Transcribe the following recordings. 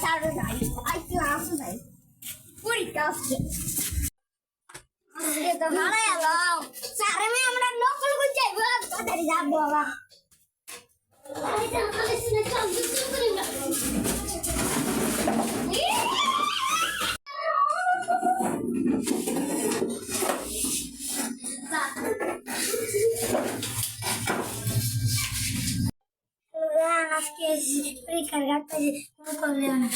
সাড়ে নাই আইতে আসে নাই পরীক্ষা আসছে আজকে তো হারাই এলাম স্যারে আমি আমরা নকল করে যাইব তাড়াতাড়ি যাবো বাবা আইতে আমাদের সিনে চল দুটো করে না আজকে পরীক্ষার গাড়িতে কোনো করলে না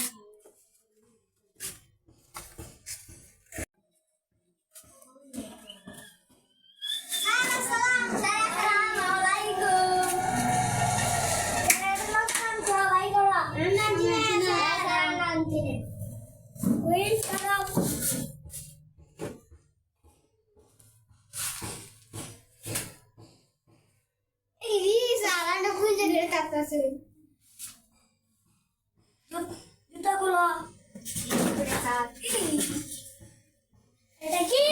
জুতাগুলো এটা কি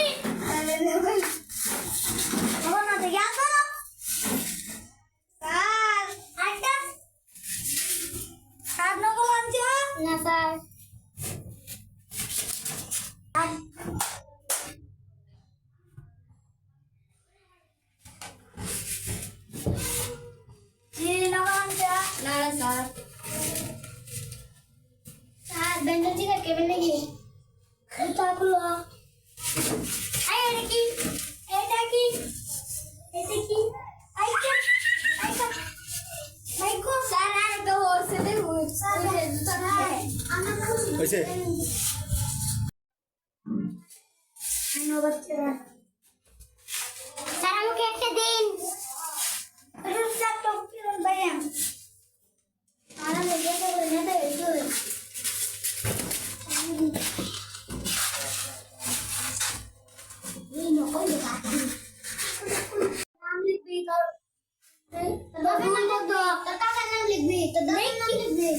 না স্যার না স্যার স্যার বেঞ্জন ঠিক আছে কেমন নাকি জুতাগুলো এটা কি এটা কি এটা কি আইটা আইটা মাইকো স্যার আর তো হোসে দে স্যার জুতা আমার হইছে আইনো বাচ্চারা স্যার আমাকে একটা দিন রুসা তো কিরণ ভাইয়া আরা লেগে গেল না তো একটু এই নকল বাকি নাম লিখবি তোর নাম লিখবি তোর কাকার নাম লিখবি তোর দাদার নাম লিখবি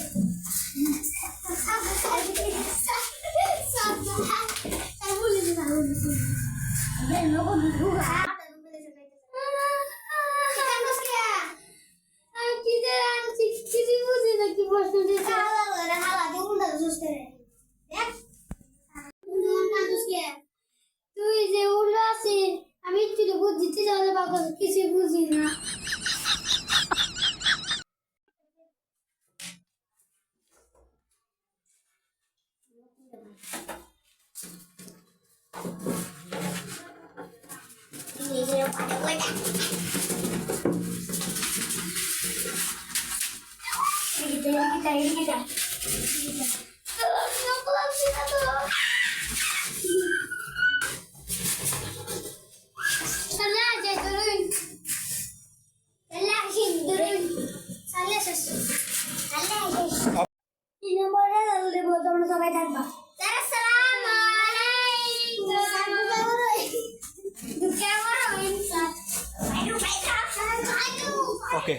তুই যে উল্টো আছিস আমি একটু বুঝতে যাওয়ালে বাবা কিছু বুঝি না সবাই থাকবা ওকে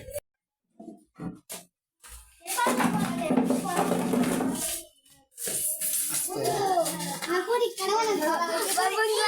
aku di karena